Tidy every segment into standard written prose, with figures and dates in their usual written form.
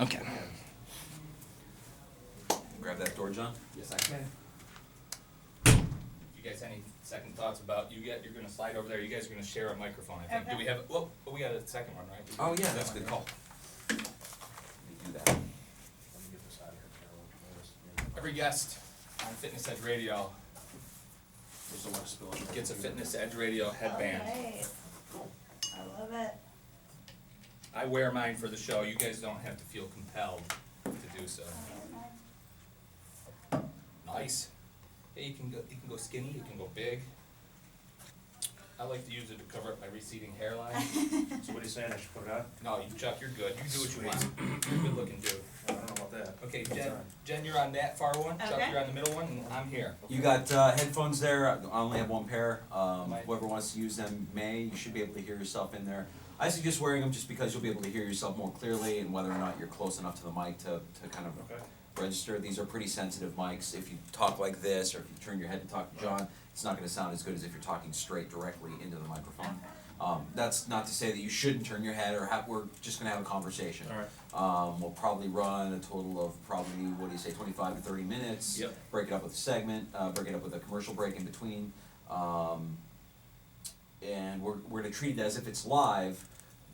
Okay. Grab that door, John. Yes, I can. You guys any second thoughts about you're gonna slide over there? You guys are gonna share a microphone, I think. Okay. Do we have? Well, we got a second one, right? Oh yeah, that's a good call. Let me do that. Let me get this out of here, Carol. Every guest on Fitness Edge Radio There's a lot of spillage. gets a Fitness Edge Radio headband. Nice. I love it. I wear mine for the show. You guys don't have to feel compelled to do so. Nice. Yeah, you can go skinny. You can go big. I like to use it to cover up my receding hairline. So what are you saying, I should put it on? No, Chuck, you're good. You do what you want. You're a good looking dude. I don't know about that. Okay, It's on. Jen, you're on that far one. Chuck, Okay. you're on the middle one, and I'm here. You got headphones there. I only have one pair. Whoever wants to use them may. You should be able to hear yourself in there. I suggest wearing them just because you'll be able to hear yourself more clearly and whether or not you're close enough to the mic to kind of Okay. register. These are pretty sensitive mics. If you talk like this or if you turn your head to talk to John, it's not going to sound as good as if you're talking straight directly into the microphone. That's not to say that you shouldn't turn your head or we're just going to have a conversation. All right. We'll probably run a total of probably, 25 to 30 minutes. Yep. Break it up with a segment, break it up with a commercial break in between. And we're going to treat it as if it's live,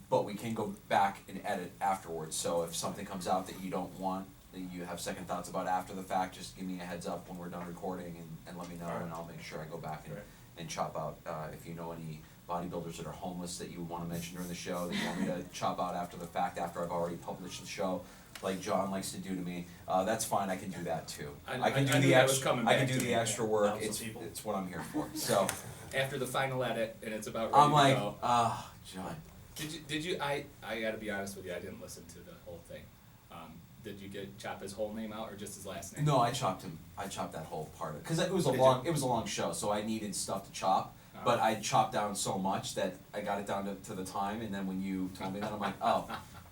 but we can go back and edit afterwards. So if something comes out that you don't want, that you have second thoughts about after the fact, just give me a heads up when we're done recording and let me know, Alright. and I'll make sure I go back Right. and chop out, if you know any bodybuilders that are homeless that you want to mention during the show, that you want me to chop out after the fact, after I've already published the show, like John likes to do to me, that's fine, I can do that too. I can do knew the that was extra, coming I back can do to the me. extra work, Counsel people. it's what I'm here for, so, After the final edit, and it's about ready I'm to like, go. John. Did you, I gotta be honest with you, I didn't listen to the whole thing. Did you chop his whole name out or just his last name? No, I chopped that whole part of it, cause it was a Did long, you? it was a long show, so I needed stuff to chop. Oh. But I chopped down so much that I got it down to the time, and then when you told me that, I'm like, oh,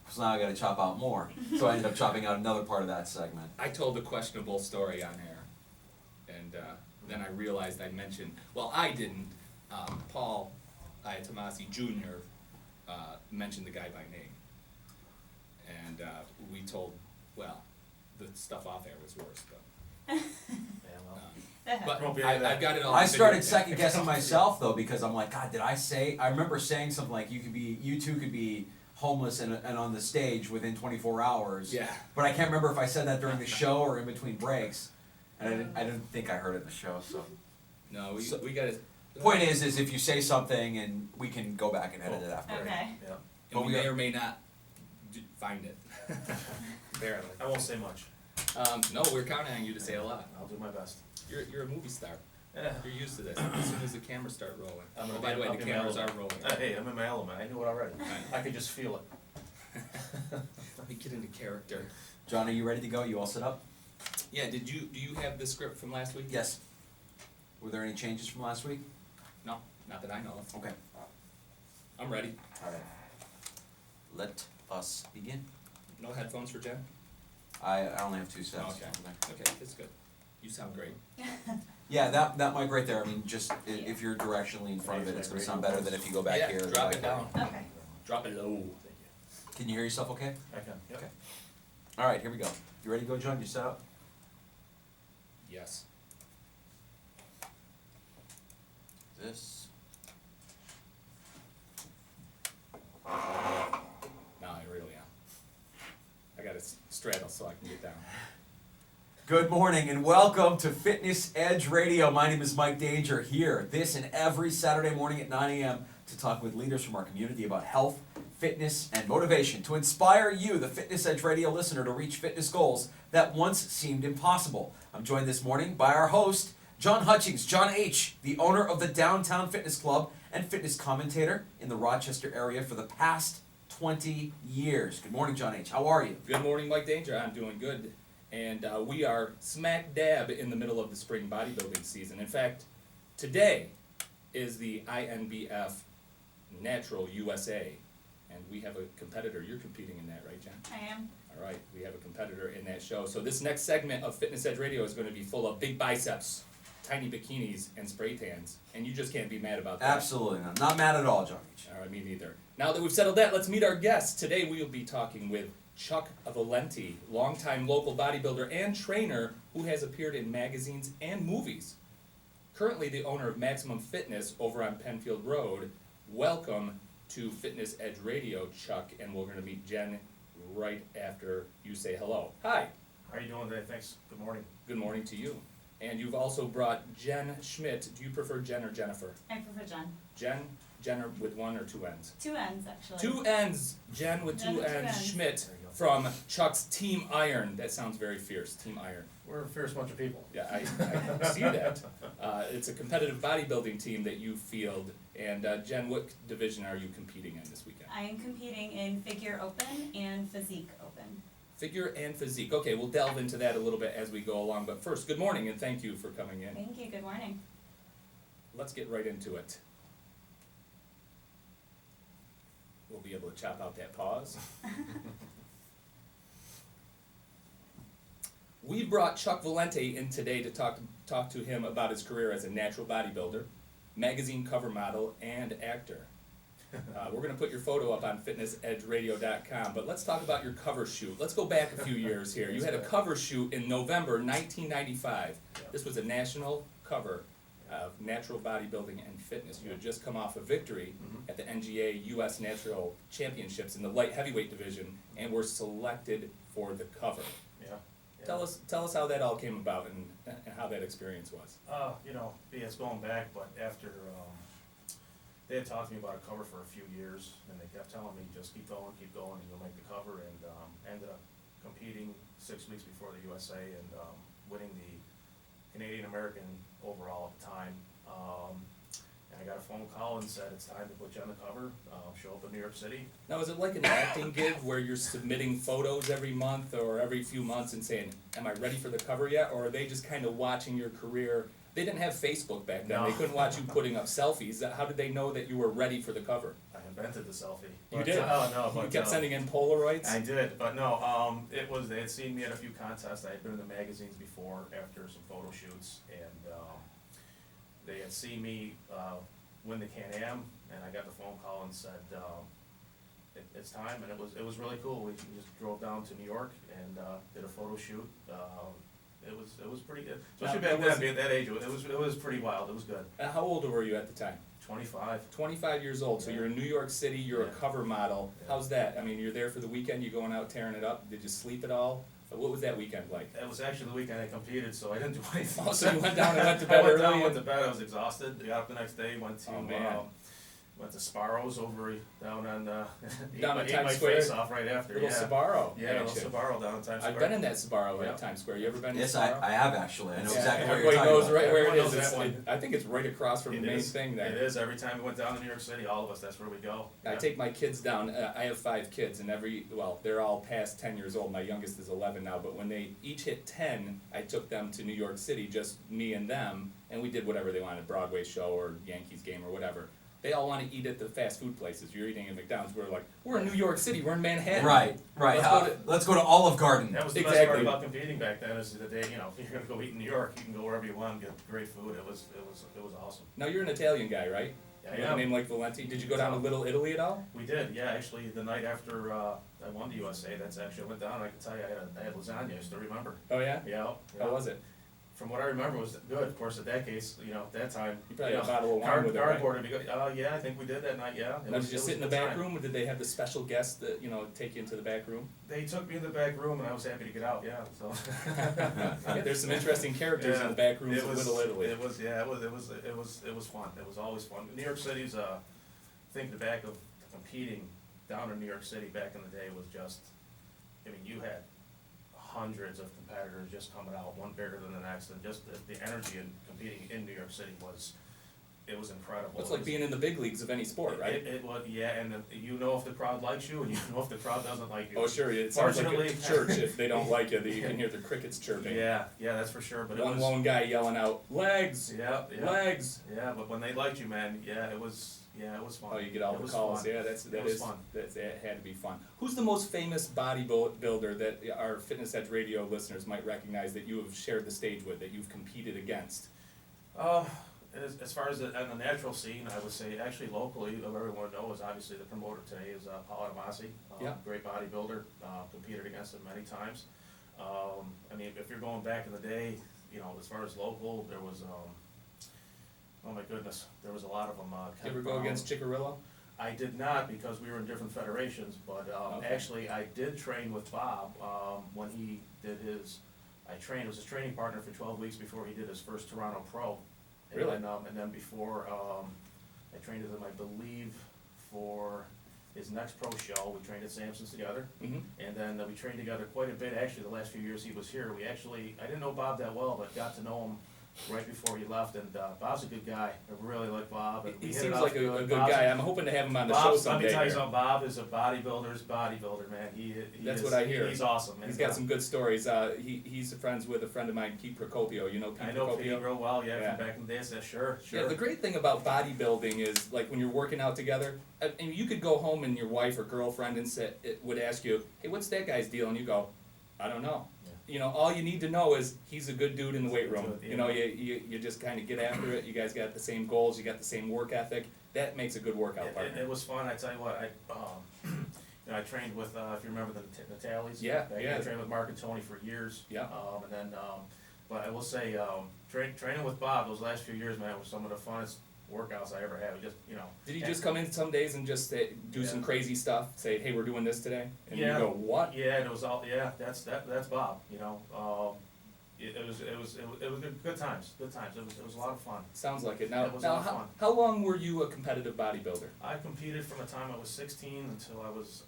so now I gotta chop out more. So I ended up chopping out another part of that segment. I told a questionable story on air, and then I realized I mentioned, well, I didn't, Paul Ayatamasi Jr. Mentioned the guy by name. And we told, well, the stuff off air was worse, but. Yeah, well. But Won't be any of that. I've got it all. I on started video. second guessing myself though, because I'm like, God, did I say? I remember saying something like, you two could be homeless and on the stage within 24 hours. Yeah. But I can't remember if I said that during the show or in between breaks, and I didn't think I heard it in the show. So, No, So- we gotta. point is if you say something and we can go back and edit it after. Okay. Yeah. And we we may are- or may not find it. Apparently. I won't say much. No, we're counting on you to say a lot. I'll do my best. You're a movie star. Yeah. You're used to this. As soon as the cameras start rolling. I'm gonna Oh, by the way, I'll the be in my cameras are element. rolling. Hey, I'm in my element. I knew it already. I- I could just feel it. Let me get into character. John, are you ready to go? You all set up? Yeah, do you have the script from last week? Yes. Were there any changes from last week? No, not that I know of. Okay. I'm ready. All right. Let us begin. No headphones for Jen? I only have two sets. Okay, that's good. You sound great. Yeah, that mic right there, I mean, just if you're directionally in front of it, it's gonna sound better than if you go back Yeah, here. drop back it there. down. Okay. Drop it low. Thank you. Can you hear yourself okay? I can, yep. Okay. All right, here we go. You ready to go, John? You set up? Yes. This. No, I really am. I gotta straddle so I can get down. Good morning and welcome to Fitness Edge Radio. My name is Mike Danger here this and every Saturday morning at 9 a.m. to talk with leaders from our community about health, fitness, and motivation to inspire you, the Fitness Edge Radio listener, to reach fitness goals that once seemed impossible. I'm joined this morning by our host, John Hutchings, John H., the owner of the Downtown Fitness Club and fitness commentator in the Rochester area for the past 20 years. Good morning, John H. How are you? Good morning, Mike Danger. I'm doing good. And we are smack dab in the middle of the spring bodybuilding season. In fact, today is the INBF Natural USA. And we have a competitor. You're competing in that, right, Jen? I am. All right, we have a competitor in that show. So this next segment of Fitness Edge Radio is going to be full of big biceps, tiny bikinis, and spray tans. And you just can't be mad about that. Absolutely not. Not mad at all, John H. All right, me neither. Now that we've settled that, let's meet our guests. Today we will be talking with Chuck Valente, longtime local bodybuilder and trainer who has appeared in magazines and movies. Currently the owner of Maximum Fitness over on Penfield Road. Welcome to Fitness Edge Radio, Chuck, and we're going to meet Jenn right after you say hello. Hi. How are you doing today? Thanks. Good morning. Good morning to you. And you've also brought Jenn Schmitt. Do you prefer Jenn or Jennifer? I prefer Jen. Jenn with one or two N's? Two N's, actually. Two N's. Jenn with Jenn two with two N's. Ns. Schmitt There you go. from Chuck's Team Iron. That sounds very fierce. Team Iron. We're a fierce bunch of people. Yeah, I see that. It's a competitive bodybuilding team that you field. And Jenn, what division are you competing in this weekend? I am competing in figure open and physique open. Figure and physique. Okay, we'll delve into that a little bit as we go along. But first, good morning and thank you for coming in. Thank you. Good morning. Let's get right into it. We'll be able to chop out that pause. We brought Chuck Valente in today to talk to him about his career as a natural bodybuilder, magazine cover model, and actor. We're going to put your photo up on fitnessedgeradio.com, but let's talk about your cover shoot. Let's go back a few years here. You had a cover shoot in November 1995. Yeah. This was a national cover of natural bodybuilding and fitness. You had just come off a victory Mhm. at the NGA U.S. Natural Championships in the light heavyweight division, and were selected for the cover. Yeah. Tell us how that all came about and how that experience was. It's going back, but after, they had talked to me about a cover for a few years, and they kept telling me, just keep going, and you'll make the cover, and, ended up competing 6 weeks before the USA and, winning the Canadian American overall at the time. And I got a phone call and said, it's time to put you on the cover, show up in New York City. Now, is it like an acting gig where you're submitting photos every month or every few months and saying, am I ready for the cover yet? Or are they just kind of watching your career? They didn't have Facebook back then. No. They couldn't watch you putting up selfies. How did they know that you were ready for the cover? I invented the selfie. You But, did? no, You but, kept sending in Polaroids? I did, but no, they had seen me at a few contests. I had been in the magazines before after some photo shoots, and, they had seen me, win the Can-Am, and I got the phone call and said, it's time, and it was really cool. We just drove down to New York and, did a photo shoot. It was pretty good, especially Now, back it then, was- being that age, it was pretty wild. It was good. How old were you at the time? 25. 25 years old, so Yeah. you're in New York City, you're a Yeah. cover model. Yeah. How's that? I mean, you're there for the weekend, you going out tearing it up? Did you sleep at all? What was that weekend like? It was actually the weekend I competed, so I didn't do anything. Oh, so you went down and went to bed I went early down, and- went to bed, I was exhausted, got up the next day, went to, Oh, man. went to Sparrow's over down on, ate Down my, at ate Times my Square? face off right after, Little yeah. Sbarro Yeah, a little action. Sbarro down in Times Square. I've been in that Sbarro Yeah. at Times Square. You ever been to Yes, Sbarro? I have actually. I know Yeah, exactly what you're everybody talking knows about. right where it Everyone is. knows It's, that one. I think it's right across from It the main is. thing there. It is, every time we went down to New York City, all of us, that's where we go. I Yeah. take my kids down. I have 5 kids, and they're all past 10 years old. My youngest is 11 now. But when they each hit 10, I took them to New York City, just me and them, and we did whatever they wanted, Broadway show or Yankees game or whatever. They all want to eat at the fast food places. You're eating at McDonald's. We're like, we're in New York City. We're in Manhattan. Right. Let's go to Olive Garden. That was the Exactly. best part about competing back then, is the day, if you're gonna go eat in New York, you can go wherever you want and get great food. It was awesome. Now you're an Italian guy, right? Yeah, With yeah. a name like Valente. Did you go down to Little Italy at all? We did, yeah, actually, the night after, I won the USA, I went down, and I can tell you, I had lasagna, I still remember. Oh yeah. Yeah. How was it? From what I remember, it was good, of course, at that case, at that time. You probably had a bottle of wine with it, right? Cardboard, would be good. Yeah, I think we did that night, yeah. It Now, was- did you it was sit in a the good back time. room, or did they have the special guests that take you into the back room? They took me in the back room, and I was happy to get out, yeah, so. Yeah, there's some interesting characters in the back rooms It of was- Little Italy. It was fun, it was always fun. New York City's, think the back of competing down in New York City back in the day was just, you had hundreds of competitors just coming out, one bigger than the next, and just the energy in competing in New York City was incredible. It's It like was- being in the big leagues of any sport, right? It was, yeah, and if the crowd likes you, and if the crowd doesn't like you. Oh, sure, it sounds like a Fortunately- church if they don't like you, that you can hear the crickets chirping. Yeah, that's for sure, but it One was. lone guy yelling out, legs, Yeah, legs. yeah, but when they liked you, man, it was fun. Oh, you get all It the was calls, fun. yeah, It was fun. that had to be fun. Who's the most famous bodybuilder that our Fitness Edge Radio listeners might recognize that you have shared the stage with, that you've competed against? as far as on the natural scene, I would say actually locally, everyone knows, obviously the promoter today is Paul Adamasi. Yeah. Great bodybuilder, competed against him many times. I mean, if you're going back in the day, you know, as far as local, there was, oh my goodness, there was a lot of them. Did you ever go against Chickarillo? I did not because we were in different federations, but Okay. actually I did train with Bob when he did his, it was his training partner for 12 weeks before he did his first Toronto Pro. Really? And then before, I trained with him, I believe, for his next pro show. We trained at Sampson's together. Mm-hmm. And then we trained together quite a bit, actually, the last few years he was here. I didn't know Bob that well, but got to know him right before he left, and Bob's a good guy. I really like Bob. And we He hit it seems off like a good Bob's guy. I'm hoping to have him on the show Bob's, let someday me tell you here. something, Bob is a bodybuilder's bodybuilder, man. He That's is, what I hear. He's awesome. He's And, got some good stories. He's friends with a friend of mine, Pete Procopio. You know Pete I know Pete Procopio? real well, yeah, Yeah. from back in the days. Yeah, sure. Yeah, the great thing about bodybuilding is, like, when you're working out together, and you could go home and your wife or girlfriend would ask you, hey, what's that guy's deal? And you go, I don't know. Yeah. You know, all you need to know is he's a good dude in the weight room. Good, yeah. You know, you just kind of get after it. You guys got the same goals. You got the same work ethic. That makes a good workout partner. It was fun. I tell you what, you know, I trained with, if you remember the Tallies. Yeah, Back then, yeah. I trained with Mark and Tony for years. Yeah. And then, but I will say, training with Bob those last few years, man, was some of the funnest workouts I ever had. We just, you know. Did he just come in some days and just do some Yeah. crazy stuff? Say, hey, we're doing this today? And Yeah. you go, what? Yeah, and it was all, yeah, that's Bob, you know. It was good times, good times. It was a lot of fun. Sounds like it. Now, It was a lot of fun. how long were you a competitive bodybuilder? I competed from the time I was 16 until I was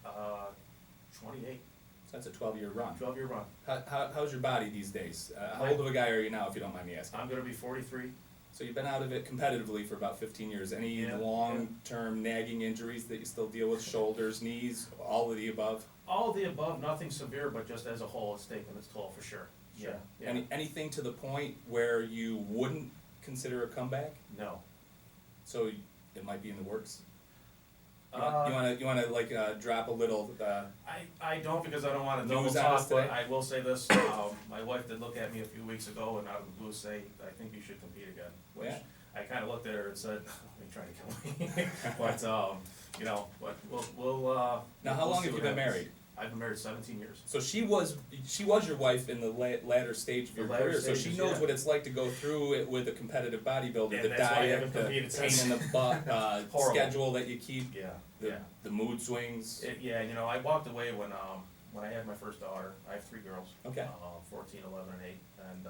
28, So that's a 12-year run. 12-year run. How's your body these days? How old of a guy are you now, if you don't mind me asking? I'm gonna be 43. So you've been out of it competitively for about 15 years. Any Yeah, long-term nagging injuries that you still deal with? Shoulders, knees, all of the above? All of the above, nothing severe, but just as a whole, it's taken its toll for sure. Sure. Yeah. Anything to the point where you wouldn't consider a comeback? No. So it might be in the works? You Uh, wanna like drop a little, I don't, because I don't wanna double News on us talk, but today? I will say this, my wife did look at me a few weeks ago and out of the blue say, I think you should compete again, which Yeah. I kinda looked at her and said, are you trying to kill me? But, you know, but we'll now how we'll long see have you what been happens. married? I've been married 17 years. So she was your wife in the latter stage of The your latter career, so she stages, knows yeah. what it's like to go through it with a competitive bodybuilder, Yeah, the that's why I diet, haven't the competed pain since. in the butt, Horrible. schedule that you keep, Yeah, the, yeah. the mood swings. Yeah, you know, I walked away when I had my first daughter. I have 3 girls. Okay. 14, 11, and 8. And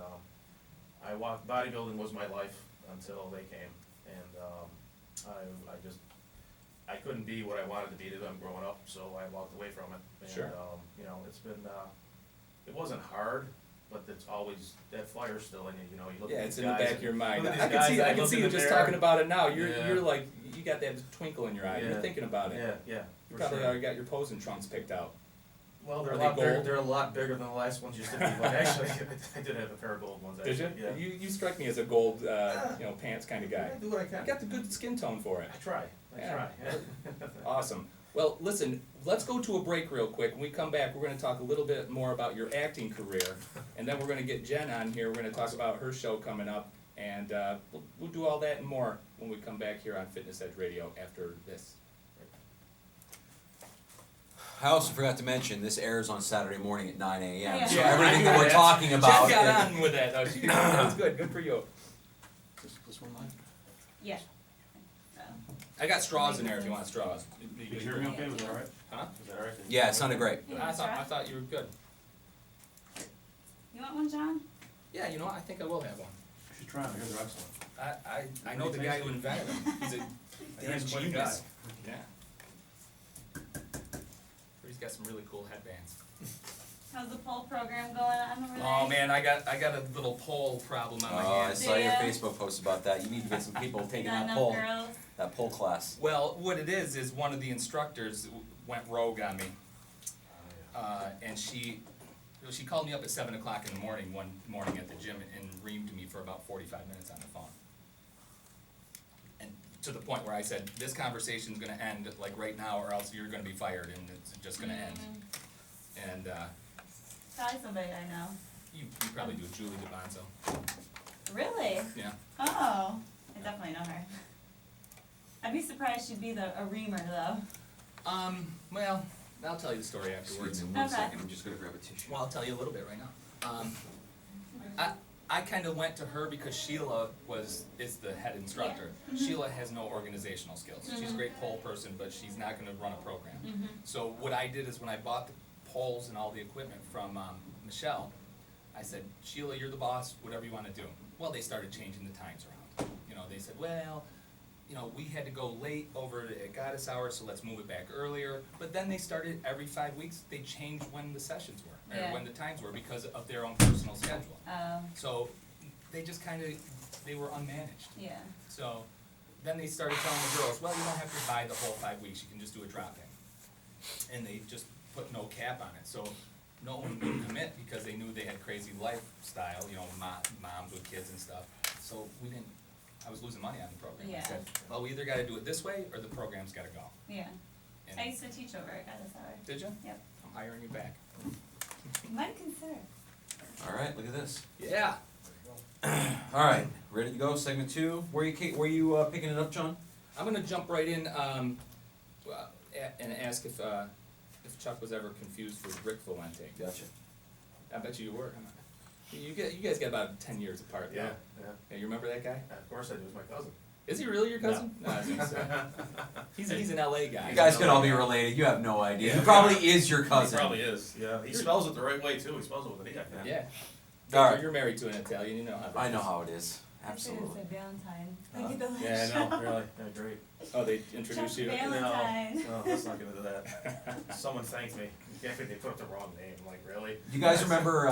bodybuilding was my life until they came. And I couldn't be what I wanted to be to them growing up, so I walked away from it. And, Sure. you know, it's been, it wasn't hard, but it's always, that fire's still in you, you know, you look Yeah, at it's these in the guys back of your mind. look at I these can see, guys, I can look see in you the just mirror. talking about it now. Yeah. You're like, you got that twinkle in your eye. You're Yeah. thinking about it. Yeah, You for probably sure. already got your posing trunks picked out. Well, Are they gold? they're a lot bigger than the last ones used to be, but actually, I did have a pair of gold ones, Did actually, you? yeah. You strike me as a gold, pants kind of guy. I do what I You can. got the good skin tone for it. I try, Yeah. yeah. Awesome. Well, listen, let's go to a break real quick. When we come back, we're gonna talk a little bit more about your acting career, and then we're gonna get Jenn on here. We're gonna talk about her show coming up, and we'll do all that and more when we come back here on Fitness Edge Radio after this. I also forgot to mention, this airs on Saturday morning at 9 a.m. Yeah. So Yeah, I everything knew that we're that. talking about. Jen got is- on with that. That was good. Good for you. This one line? Yeah. So, I got straws in there if you want straws. You hear me okay? Was that all right? Huh? Was that all right? Yeah, it sounded great. you I want thought straw? you were good. You want one, John? Yeah, you know what? I think I will have one. You should try them. I hear they're excellent. I know the guy who invented them. He's a I hear damn he's quite a genius. guy. Yeah. He's got some really cool headbands. How's the poll program going on over there? Oh man, I got a little pole problem on my Oh, I hands. saw your Yeah. Facebook post about that. You need to get some people taking Not that enough poll, girls? that poll class. Well, what it is one of the instructors went rogue on me, and she called me up at 7 o'clock in the morning one morning at the gym and reamed me for about 45 minutes on the phone. And to the point where I said, this conversation's gonna end like right now or else you're gonna be fired and it's just gonna end. And Probably somebody I know. you probably do, Julie DeBonzo. Really? Yeah. Oh, I definitely know her. I'd be surprised she'd be a reamer though. Well, I'll tell you the story afterwards. Excuse me one Okay. second, I'm just gonna grab a tissue. Well, I'll tell you a little bit right now. I kind of went to her because Sheila is the head instructor. Yeah. Mhm. Sheila has no organizational skills. She's a great pole person, but she's not going to run a program. Mhm. So what I did is when I bought the poles and all the equipment from Michelle, I said, Sheila, you're the boss, whatever you want to do. Well, they started changing the times around. You know, they said, well, you know, we had to go late over at Goddess Hour, so let's move it back earlier. But then they started every 5 weeks, they changed when the sessions were, or Yeah. when the times were, because of their own personal schedule. Oh, So they just kind of, they were unmanaged. yeah. So then they started telling the girls, well, you don't have to buy the whole 5 weeks, you can just do a drop-in. And they just put no cap on it. So no one would commit because they knew they had crazy lifestyle, you know, moms with kids and stuff. So I was losing money on the program. I Yeah. said, well, we either gotta do it this way or the program's gotta go. Yeah. And I used to teach over at Goddess Hour. did you? Yep. I'm hiring you back. Might consider. Alright, look at this. Yeah. Alright, ready to go, segment 2. Were you picking it up, John? I'm gonna jump right in, and ask if Chuck was ever confused with Rick Valente. Gotcha. I bet you were. You guys got about 10 years apart. Yeah, no? yeah. Yeah, you remember that guy? Of course I do, it's my cousin. Is he really your cousin? No, I was gonna say. He's an LA guy. You guys can all be related, you have no idea. He probably is your He cousin. probably is, yeah. He spells it the right way too, he spells it with an E, I think. Yeah. All right. You're married to an Italian, you know how that I know is. how it is. Absolutely. It's a Valentine. Huh? Look at the Yeah, list. I know, really, yeah, great. Oh, they introduced you? Chuck Valentine. No, let's not get into that. Someone thanked me. Yeah, they put up the wrong name. I'm like, really? You guys remember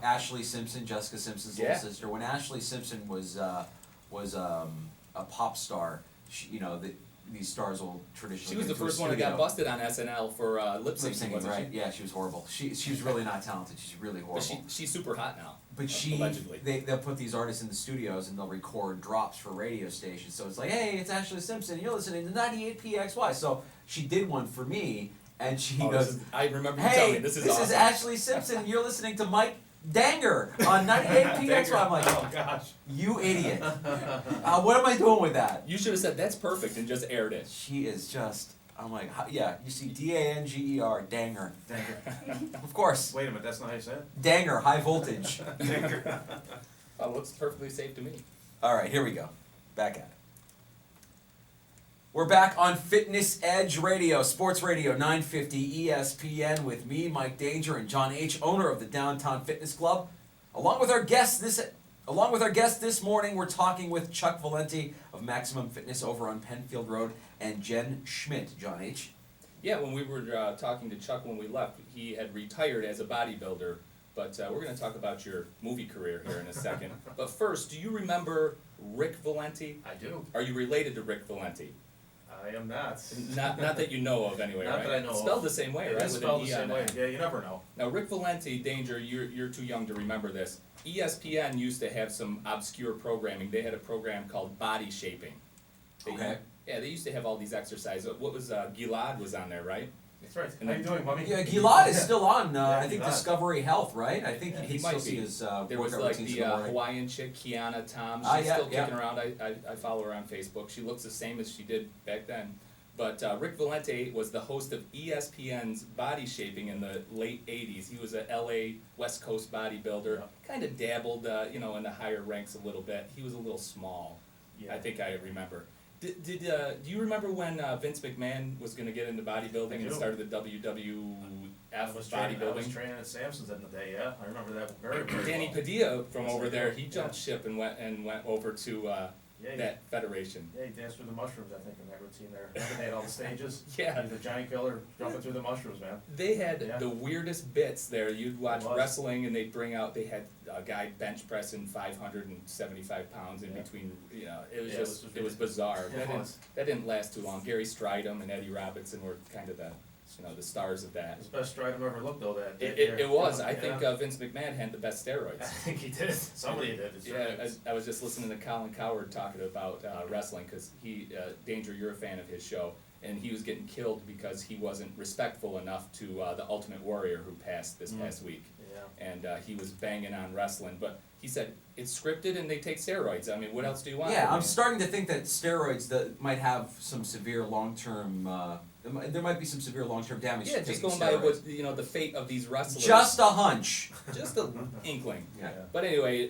Ashley Simpson, Jessica Simpson's Yeah. little sister? When Ashley Simpson was a pop star, these stars will traditionally. She was get the into a first one that got studio. busted on SNL for lip Lip syncing, syncing, wasn't right? she? Yeah, she was horrible. She's really not talented. She's really horrible. But she's super hot now. But allegedly. they'll put these artists in the studios and they'll record drops for radio stations. So it's like, hey, it's Ashley Simpson. You're listening to 98 PXY. So she did one for me, and she Oh, goes, I remember you telling hey, me, this is awesome. Ashley Simpson. You're listening to Mike Danger on 98 PXY. I'm like, Oh, gosh. you idiot. What am I doing with that? You should have said, that's perfect, and just aired it. She is just, I'm like, yeah, you see Danger, Danger. Of course. Wait a minute, that's not how you say it? Danger, high voltage. Oh, looks perfectly safe to me. All right, here we go. Back at it. We're back on Fitness Edge Radio, Sports Radio 950 ESPN with me, Mike Danger, and John H., owner of the Downtown Fitness Club. Along with our guest this morning, we're talking with Chuck Valente of Maximum Fitness over on Penfield Road and Jenn Schmitt. John H. Yeah, when we were talking to Chuck when we left, he had retired as a bodybuilder, but we're going to talk about your movie career here in a second. But first, do you remember Rick Valente? I do. Are you related to Rick Valente? I am not. Not that you know of anyway, Not right? that I know It's of. spelled the same way, It right? is With spelled an the E on same the way. end. Yeah, you never know. Now, Rick Valente, Danger, you're too young to remember this. ESPN used to have some obscure programming. They had a program called Body Shaping. Okay. Yeah, they used to have all these exercises. What was, Gilad was on there, right? That's right. And How you doing, mommy? Yeah, Gilad is still on, Yeah, I think, Gilad. Discovery Health, right? I think Yeah, you he can might still see be. his There was workout like routines the in the morning. Hawaiian chick, Kiana Tom. She's Yeah, still yeah. kicking around. I follow her on Facebook. She looks the same as she did back then. But Rick Valente was the host of ESPN's Body Shaping in the late 80s. He was a LA West Coast bodybuilder. Yeah. Kind of dabbled, in the higher ranks a little bit. He was a little small. Yeah. I think I remember. Do you remember when Vince McMahon was going to get into bodybuilding I and do. started the WWF I was bodybuilding? training at Samson's in the day, yeah. I remember that very, very Danny well. Padilla from Yes, over I there, do. he jumped ship and went over to Yeah, that federation. Yeah, he danced through the mushrooms, I think, in that routine there. They had all the stages. Yeah. He was a giant killer jumping through the mushrooms, man. They had Yeah. the weirdest bits there. You'd watch It was. wrestling and they'd bring out, they had a guy bench pressing 575 pounds in Yeah. between, it was Yeah, just, it it was was bizarre. It That was. didn't last too long. Gary Stridham and Eddie Robinson were kind of the stars of that. It was the best stride I've ever looked, though, that It year. was. I Yeah. think Vince McMahon had the best I steroids. think he did. Somebody did. It's Yeah, right. I was just listening to Colin Cowherd talking about wrestling because Danger, you're a fan of his show, and he was getting killed because he wasn't respectful enough to the Ultimate Warrior who passed this past week. Yeah. and he was banging on wrestling, but he said it's scripted and they take steroids. I mean, what else do you want? Yeah, I I'm mean, starting to think that steroids that might have some severe long-term, there might be some severe long-term damage yeah, to just taking going by steroids. what the fate of these wrestlers. Just a hunch. Just a inkling. Yeah. But anyway,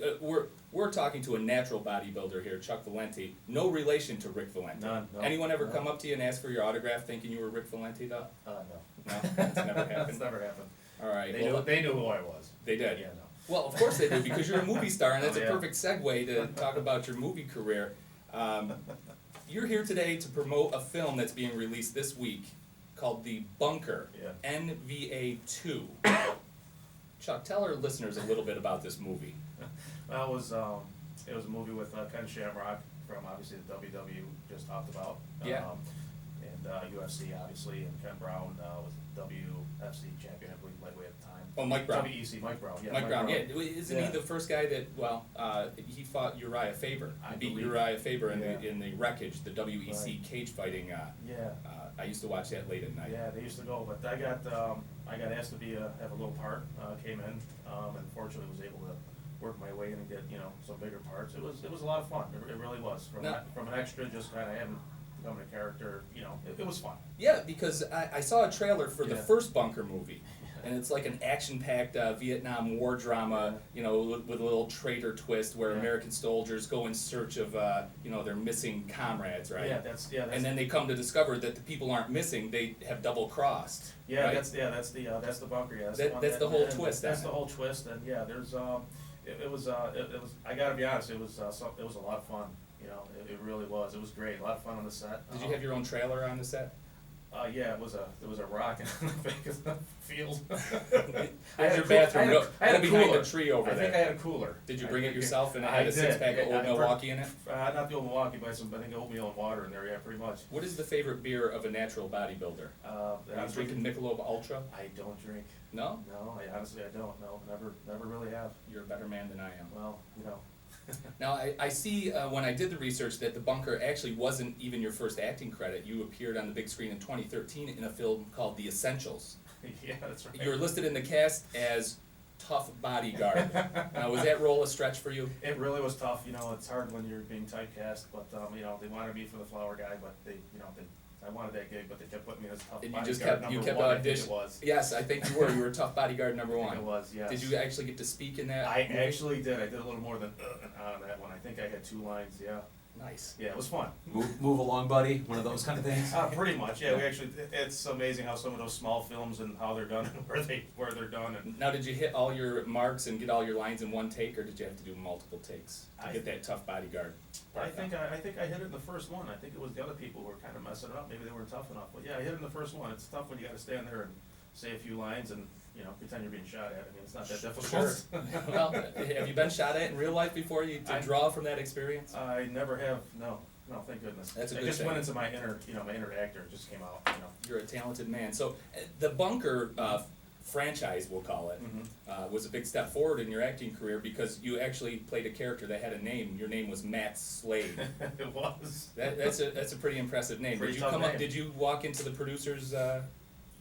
we're talking to a natural bodybuilder here, Chuck Valente. No relation to Rick Valente. None, no. Anyone ever No. come up to you and ask for your autograph thinking you were Rick Valente though? No. No, that's never That's happened. never happened. All right. They Well, knew who I was. they did. Yeah, no. Well, of course they do, because you're a movie star, and that's Oh, a yeah. perfect segue to talk about your movie career. You're here today to promote a film that's being released this week called The Bunker, Yeah. NVA2. Chuck, tell our listeners a little bit about this movie. Well, it was a movie with Ken Shamrock from obviously the WW just talked about. Yeah. And UFC obviously, and Ken Brown was WFC champion, I believe, lightweight at the time. Oh, Mike Brown. WEC, Mike Brown, yeah. Mike Brown, yeah. Isn't he Yeah. the first guy that, he fought Uriah Faber? I He beat believe. Uriah Faber Yeah. in the Wreckage, the WEC Right. cage fighting. Yeah. I used to watch that late at night. Yeah, they used to go, but I got asked to have a little part, came in, and fortunately was able to work my way in and get, some bigger parts. It was a lot of fun, it really was. Now- From an extra, just kinda having, becoming a character, it was fun. Yeah, because I saw a trailer for the Yeah. first Bunker movie, and it's like an action-packed Vietnam War drama, with a little traitor twist where Yeah. American soldiers go in search of, their missing comrades, right? That's And then they come to discover that the people aren't missing; they have double-crossed. Yeah, right? that's the bunker. Yeah, That's the whole twist on That's it. the whole twist, and yeah, there's it was I gotta be honest, it was a lot of fun. It really was. It was great. A lot of fun on the set. Did you have your own trailer on the set? Yeah, there was a rock in the back of the field. Where's your bathroom? Go behind the tree over I think I there. had a cooler. Did you bring it yourself and it I had a did. six-pack of Yeah, Old Milwaukee in it? Not the old Milwaukee, but I think oatmeal and water in there. Yeah, pretty much. What is the favorite beer of a natural bodybuilder? Are you drinking Michelob Ultra? I don't drink. No? No, I honestly don't. No, never really have. You're a better man than I am. Well, Now, I see when I did the research that The Bunker actually wasn't even your first acting credit. You appeared on the big screen in 2013 in a film called The Essentials. yeah, that's right. You were listed in the cast as tough bodyguard. Now, was that role a stretch for you? It really was tough, it's hard when you're being typecast, but, they wanted me for the flower guy, but I wanted that gig, but they kept putting me as tough And you bodyguard just kept number one, I think it auditioning. was. Yes, I think you were. You were tough bodyguard number I think one. it was, yes. Did you actually get to speak in that? I movie? actually did, I did a little more than, on that one, I think I had 2 lines, yeah. Nice. Yeah, it was fun. Move along, buddy, one of those kind of things. Pretty much, yeah, it's amazing how some of those small films and how they're done and where they're done and. Now, did you hit all your marks and get all your lines in one take, or did you have to do multiple takes to get that tough bodyguard? I think I hit it in the first one. I think it was the other people who were kind of messing it up. Maybe they weren't tough enough. But yeah, I hit it in the first one. It's tough when you got to stand there and say a few lines and pretend you're being shot at. I mean, it's not that difficult. Well, have you been shot at in real life before you to draw from that experience? I never have. No, thank goodness. That's a it good just thing. went into my inner actor. It just came out. You're a talented man. So, the Bunker franchise, we'll call it, was a big step forward in your acting career because you actually played a character that had a name. Your name was Matt Slade. It was. That's a pretty impressive name. Pretty Did you tough come up? name. Did you walk into the producer's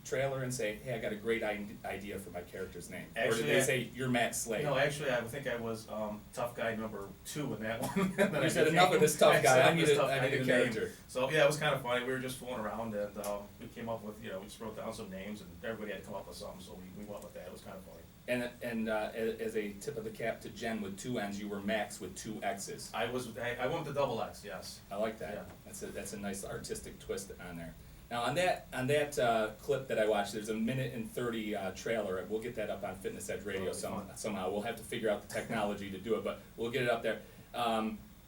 trailer and say, "Hey, I got a great idea for my character's name"? Or Actually, did they say you're Matt Slade? No, actually, I think I was tough guy number 2 in that one. And then You I said became- enough of this tough guy. I need this a tough guy, name." character. So yeah, it was kind of funny. We were just fooling around and we came up with we just wrote down some names and everybody had to come up with something. So we went with that. It was kind of funny. And as a tip of the cap to Jenn with 2 N's, you were Max with 2 X's. I went with the double X. Yes. I like that. Yeah. That's a nice artistic twist on there. Now on that clip that I watched, there's a 1:30 trailer. We'll get that up on Fitness Edge Radio somehow. We'll have to figure out the technology to do it, but we'll get it up there.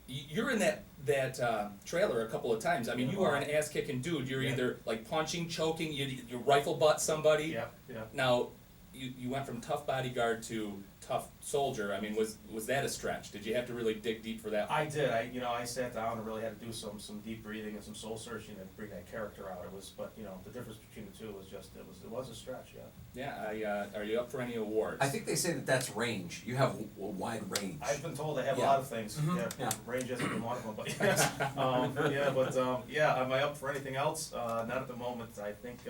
You're in that trailer a couple of times. I mean, you are an ass-kicking dude. You're either like punching, choking, you rifle butt somebody. Yeah. Yeah. Now, you went from tough bodyguard to tough soldier. I mean, was that a stretch? Did you have to really dig deep for that? I did. I sat down and really had to do some deep breathing and some soul searching and bring that character out. But the difference between the two was just it was a stretch. Yeah. Yeah. Are you up for any awards? I think they say that that's range. You have a wide range. I've been told I have a Yeah. lot of things. Yeah. Range hasn't been one of them, but yes. Am I up for anything else? Not at the moment. I think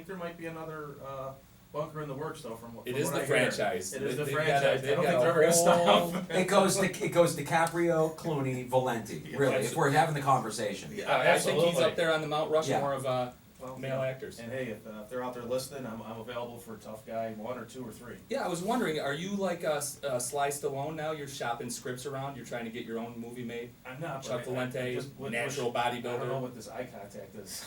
there might be another bunker in the works though, from what It from is what the I hear. franchise. It is the They've got a- franchise. I they've don't got think a they're ever whole- gonna stop. It goes DiCaprio, Clooney, Valente, really, if we're having the conversation. Yeah, I think he's absolutely. up there on the Mount Rushmore Yeah. of Well, male yeah. actors. And hey, if they're out there listening, I'm available for Tough Guy 1 or 2 or 3. Yeah, I was wondering, are you like Sly Stallone now? You're shopping scripts around. You're trying to get your own movie made. I'm not. Chuck but I Valente, just- natural I don't know bodybuilder. what this eye contact is.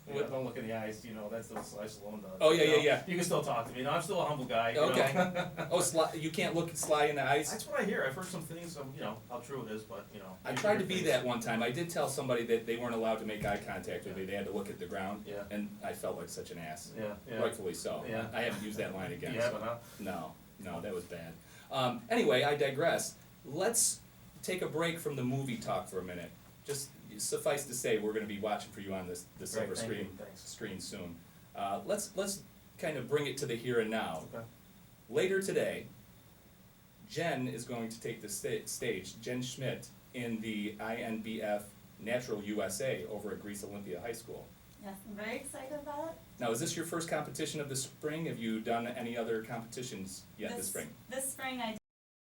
You What- know, don't look in the eyes, you know, that's what Sly Stallone does. Oh, yeah, You know, yeah, yeah. You can still talk to me, no, I'm still a humble guy, you know. Okay. Oh, Sly, you can't look Sly in the eyes. That's what I hear, I've heard some things, you know, how true it is, but, you know. I you tried hear to be things. that one time. I did tell somebody that they weren't allowed to make eye contact with me. They had to look at the ground. Yeah. And I felt like such an ass. Yeah, yeah. Rightfully so. Yeah. I haven't used that line again. You so- haven't, huh? No, that was bad. Anyway, I digress. Let's take a break from the movie talk for a minute. Just suffice to say, we're gonna be watching for you on the silver Great, thank you, screen thanks. soon. Let's kind of bring it to the here and now. Okay. Later today, Jenn is going to take the stage, Jenn Schmitt, in the INBF Natural USA over at Greece Olympia High School. Yes, I'm very excited about it. Now, is this your first competition of the spring? Have you done any other competitions yet this spring? This spring I